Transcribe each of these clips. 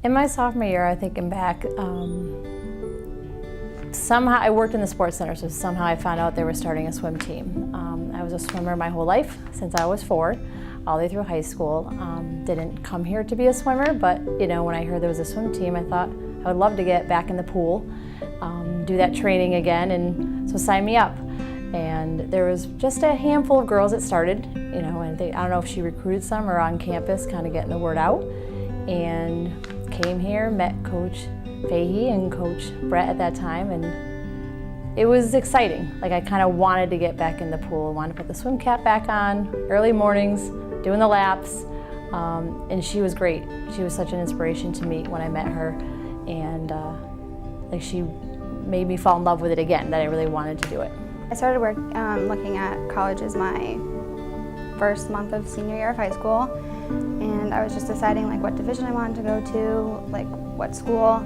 In my sophomore year, I thinking back, somehow I worked in the sports center, so somehow I found out they were starting a swim team. I was a swimmer my whole life, since I was 4, all the way through high school. Didn't come here to be a swimmer, but you know, when I heard there was a swim team, I thought I would love to get back in the pool, do that training again, and so sign me up. And there was just a handful of girls that started, you know, and I don't know if she recruited some or on campus, kind of getting the word out. And came here, met Coach Fahey and Coach Brett at that time, and it was exciting. Like, I kind of wanted to get back in the pool, wanted to put the swim cap back on, early mornings, doing the laps, and she was great. She was such an inspiration to me when I met her, and like, she made me fall in love with it again, that I really wanted to do it. I started looking at colleges my first month of senior year of high school, and I was just deciding like what division I wanted to go to, like what school.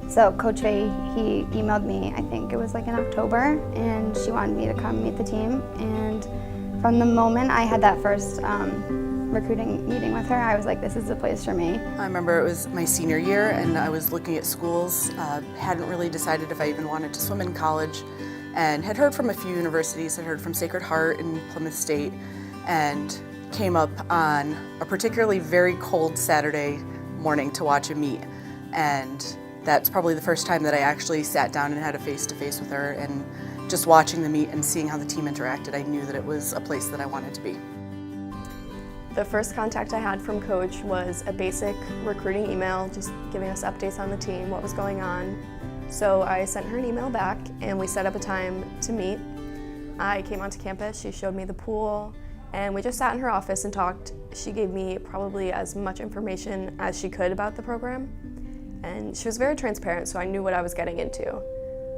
So Coach Fahey, he emailed me, I think it was like in October, and she wanted me to come meet the team. And from the moment I had that first recruiting meeting with her, I was like, this is the place for me. I remember it was my senior year and I was looking at schools, hadn't really decided if I even wanted to swim in college, and had heard from a few universities. Had heard from Sacred Heart and Plymouth State, and came up on a particularly very cold Saturday morning to watch a meet. And that's probably the first time that I actually sat down and had a face-to-face with her, and just watching the meet and seeing how the team interacted, I knew that it was a place that I wanted to be. The first contact I had from Coach was a basic recruiting email, just giving us updates on the team, what was going on. So I sent her an email back and we set up a time to meet. I came onto campus, she showed me the pool, and we just sat in her office and talked. She gave me probably as much information as she could about the program. And she was very transparent, so I knew what I was getting into.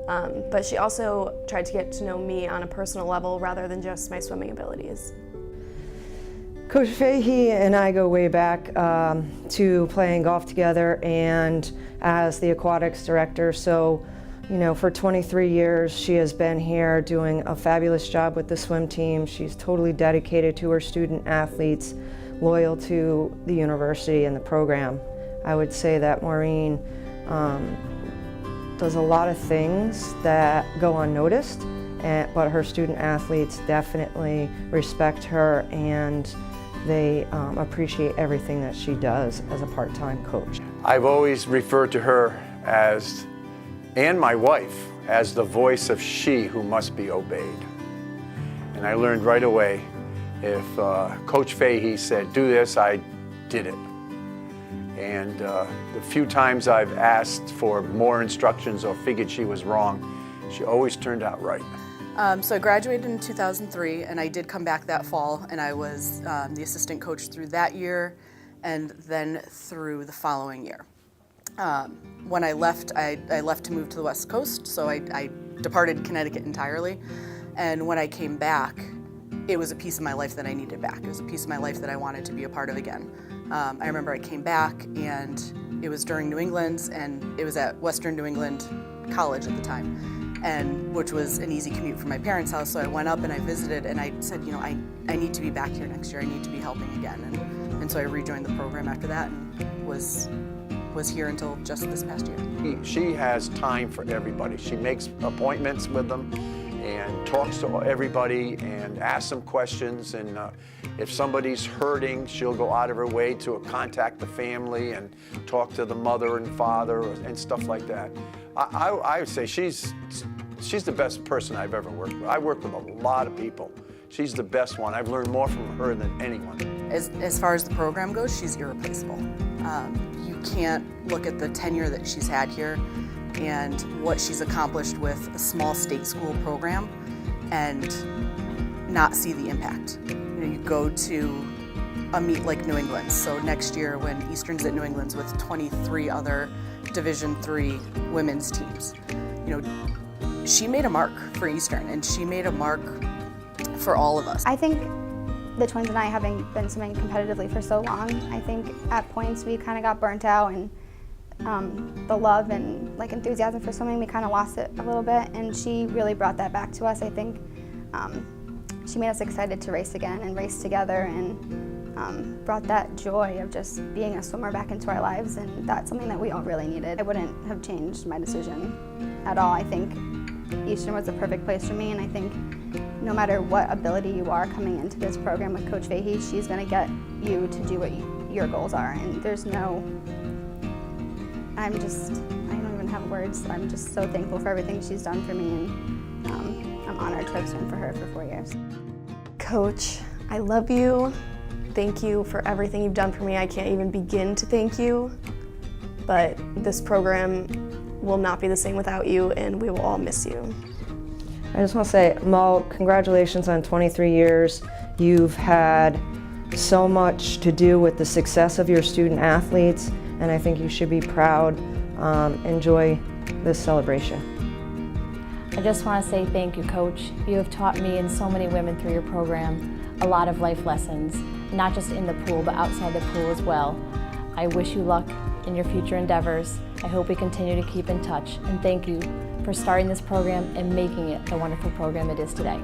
But she also tried to get to know me on a personal level rather than just my swimming abilities. Coach Fahey and I go way back to playing golf together and as the aquatics director. So, you know, for 23 years she has been here doing a fabulous job with the swim team. She's totally dedicated to her student athletes, loyal to the university and the program. I would say that Maureen does a lot of things that go unnoticed, but her student athletes definitely respect her, and they appreciate everything that she does as a part-time coach. I've always referred to her as, and my wife, as the voice of she who must be obeyed. And I learned right away, if Coach Fahey said, do this, I did it. And the few times I've asked for more instructions or figured she was wrong, she always turned out right. So I graduated in 2003, and I did come back that fall, and I was the assistant coach through that year and then through the following year. When I left, I left to move to the West Coast, so I departed Connecticut entirely. And when I came back, it was a piece of my life that I needed back. It was a piece of my life that I wanted to be a part of again. I remember I came back, and it was during New England, and it was at Western New England College at the time, and which was an easy commute from my parents' house. So I went up and I visited, and I said, you know, I need to be back here next year. I need to be helping again. And so I rejoined the program after that, and was here until just this past year. She has time for everybody. She makes appointments with them and talks to everybody and asks them questions, and if somebody's hurting, she'll go out of her way to contact the family and talk to the mother and father and stuff like that. I would say she's the best person I've ever worked with. I work with a lot of people. She's the best one. I've learned more from her than anyone. As far as the program goes, she's irreplaceable. You can't look at the tenure that she's had here and what she's accomplished with a small state school program and not see the impact. You know, you go to a meet like New England. So next year when Eastern's at New England's with 23 other Division III women's teams, you know, she made a mark for Eastern, and she made a mark for all of us. I think the twins and I, having been swimming competitively for so long, I think at points we kind of got burnt out, and the love and like enthusiasm for swimming, we kind of lost it a little bit, and she really brought that back to us. I think she made us excited to race again and race together, and brought that joy of just being a swimmer back into our lives, and that's something that we all really needed. I wouldn't have changed my decision at all. I think Eastern was the perfect place for me, and I think no matter what ability you are coming into this program with Coach Fahey, she's going to get you to do what your goals are, and there's no, I don't even have words. I'm just so thankful for everything she's done for me, and I'm honored to have swum for her for 4 years. Coach, I love you. Thank you for everything you've done for me. I can't even begin to thank you, but this program will not be the same without you, and we will all miss you. I just want to say, Mo, congratulations on 23 years. You've had so much to do with the success of your student athletes, and I think you should be proud. Enjoy this celebration. I just want to say thank you, Coach. You have taught me and so many women through your program a lot of life lessons, not just in the pool, but outside the pool as well. I wish you luck in your future endeavors. I hope we continue to keep in touch, and thank you for starting this program and making it the wonderful program it is today.